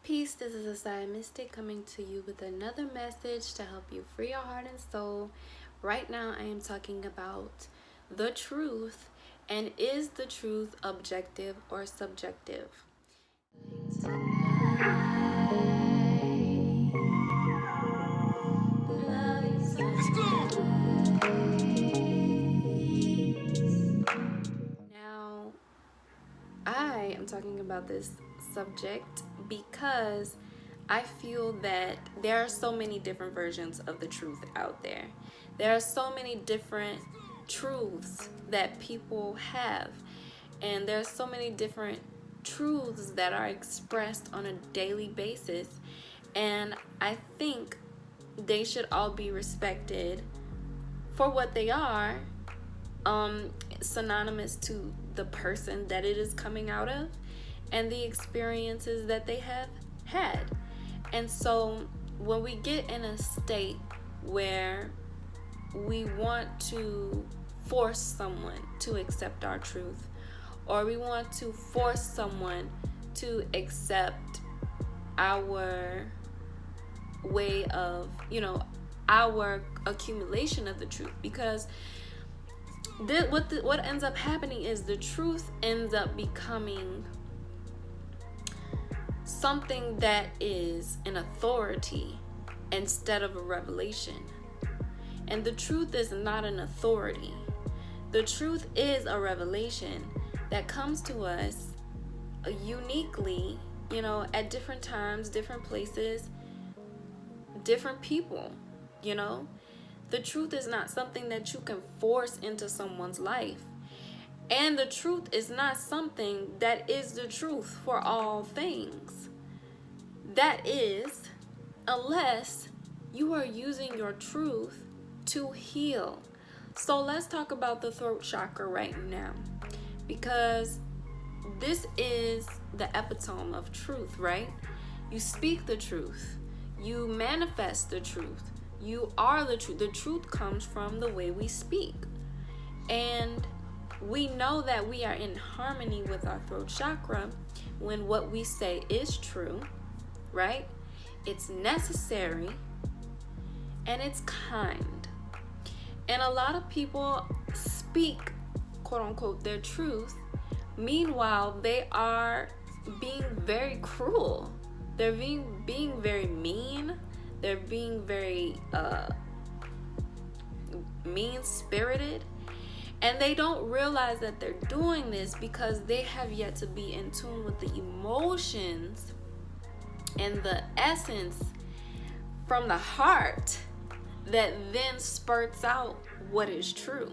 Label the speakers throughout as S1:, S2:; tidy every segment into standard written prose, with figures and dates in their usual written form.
S1: Peace, this is Asai Mystic coming to you with another message to help you free your heart and soul. Right now I am talking about the truth, and is the truth objective or subjective? Now, I am talking about this subject because I feel that there are so many different versions of the truth out there. There are so many different truths that people have, and there are so many different truths that are expressed on a daily basis, and I think they should all be respected for what they are, synonymous to the person that it is coming out of and the experiences that they have had. And so when we get in a state where we want to force someone to accept our truth, or we want to force someone to accept our way of, our accumulation of the truth, because what ends up happening is the truth ends up becoming something that is an authority instead of a revelation. And the truth is not an authority. The truth is a revelation that comes to us uniquely, at different times, different places, different people. The truth is not something that you can force into someone's life. And the truth is not something that is the truth for all things. That is, unless you are using your truth to heal. So let's talk about the throat chakra right now, because this is the epitome of truth, right? You speak the truth. You manifest the truth. You are the truth. The truth comes from the way we speak. And we know that we are in harmony with our throat chakra when what we say is true, right? It's necessary and it's kind. And a lot of people speak, quote unquote, their truth. Meanwhile, they are being very cruel. They're being very mean. They're being very mean-spirited. And they don't realize that they're doing this because they have yet to be in tune with the emotions and the essence from the heart that then spurts out what is true.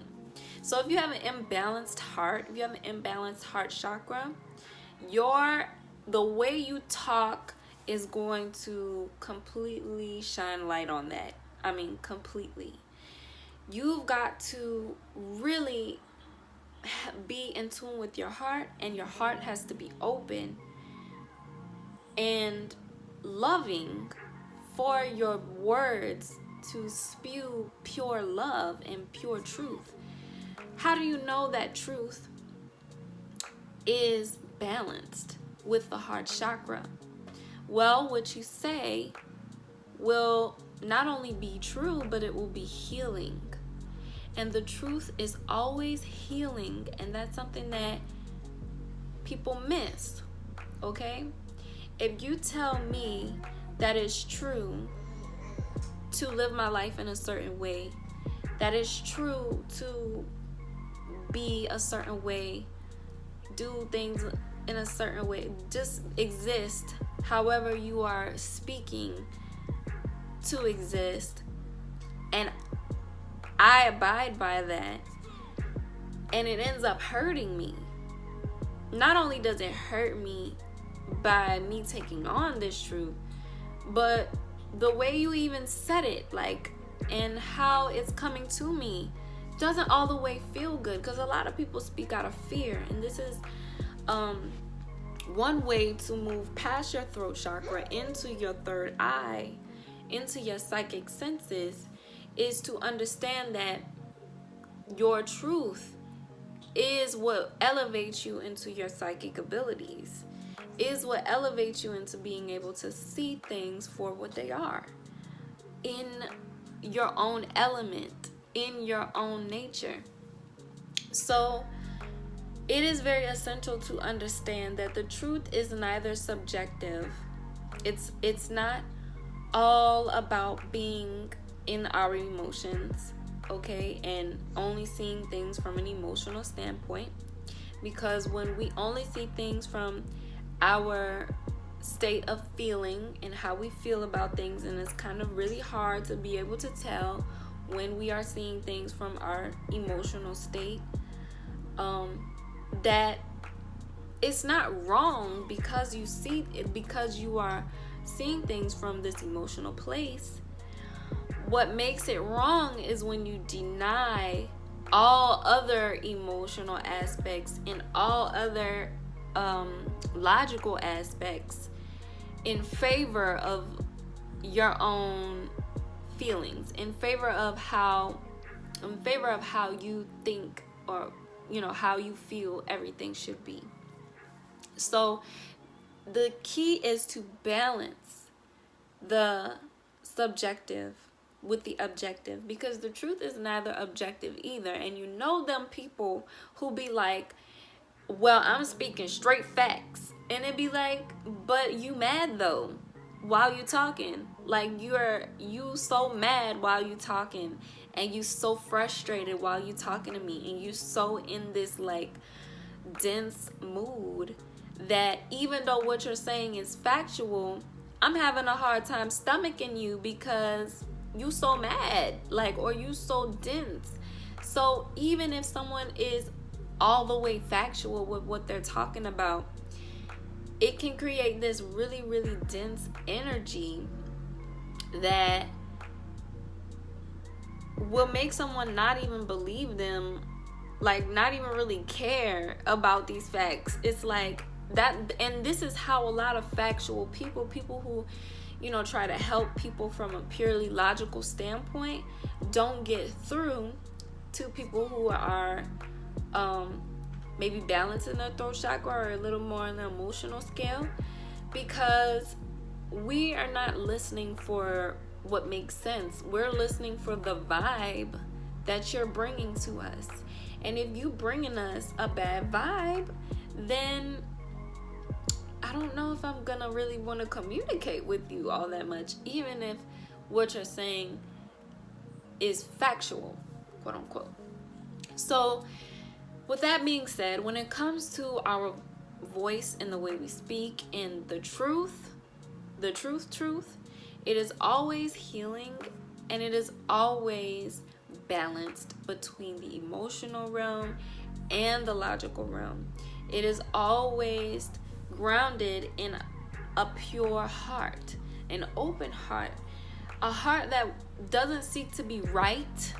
S1: So if you have an imbalanced heart, if you have an imbalanced heart chakra, the way you talk is going to completely shine light on that. I mean, completely. You've got to really be in tune with your heart, and your heart has to be open and loving for your words to spew pure love and pure truth. How do you know that truth is balanced with the heart chakra? Well, what you say will not only be true, but it will be healing. And the truth is always healing, and that's something that people miss, okay? If you tell me that it's true to live my life in a certain way, that it's true to be a certain way, do things in a certain way, just exist however you are speaking to exist, and I abide by that, and it ends up hurting me. Not only does it hurt me by me taking on this truth, but the way you even said it, and how it's coming to me, doesn't all the way feel good, because a lot of people speak out of fear. And this is one way to move past your throat chakra into your third eye, into your psychic senses, is to understand that your truth is what elevates you into your psychic abilities. is what elevates you into being able to see things for what they are, in your own element, in your own nature. So it is very essential to understand that the truth is neither subjective. It's not all about being in our emotions, okay, and only seeing things from an emotional standpoint. Because when we only see things from our state of feeling and how we feel about things, and it's kind of really hard to be able to tell when we are seeing things from our emotional state, that it's not wrong because you see it, because you are seeing things from this emotional place. What makes it wrong is when you deny all other emotional aspects and all other logical aspects in favor of your own feelings, in favor of how you think, or how you feel everything should be. So the key is to balance the subjective with the objective, because the truth is neither objective either. And them people who be like, well, I'm speaking straight facts, and it be like, but you mad though while you talking, like you so mad while you talking, and you so frustrated while you talking to me, and you so in this like dense mood that even though what you're saying is factual, I'm having a hard time stomaching you because you so mad, like, or you so dense. So even if someone is all the way factual with what they're talking about, it can create this really, really dense energy that will make someone not even believe them, like not even really care about these facts. It's like that. And this is how a lot of factual people who try to help people from a purely logical standpoint, don't get through to people who are maybe balancing their throat chakra or a little more on the emotional scale, because we are not listening for what makes sense. We're listening for the vibe that you're bringing to us. And if you bringing us a bad vibe, then I don't know if I'm gonna really want to communicate with you all that much, even if what you're saying is factual, quote unquote. So with that being said, when it comes to our voice and the way we speak and the truth, it is always healing, and it is always balanced between the emotional realm and the logical realm. It is always grounded in a pure heart, an open heart, a heart that doesn't seek to be right,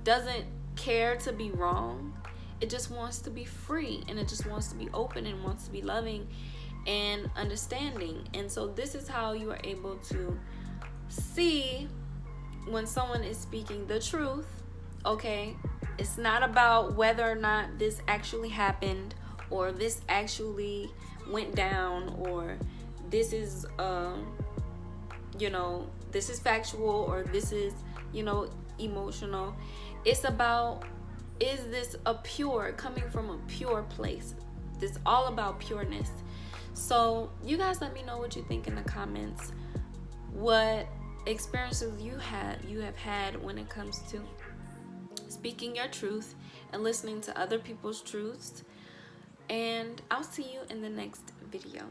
S1: doesn't care to be wrong. It just wants to be free, and it just wants to be open, and wants to be loving and understanding. And so this is how you are able to see when someone is speaking the truth. Okay, it's not about whether or not this actually happened, or this actually went down, or this is this is factual, or this is emotional. It's about, is this coming from a pure place? It's all about pureness. So you guys let me know what you think in the comments, what experiences you have had when it comes to speaking your truth and listening to other people's truths. And I'll see you in the next video.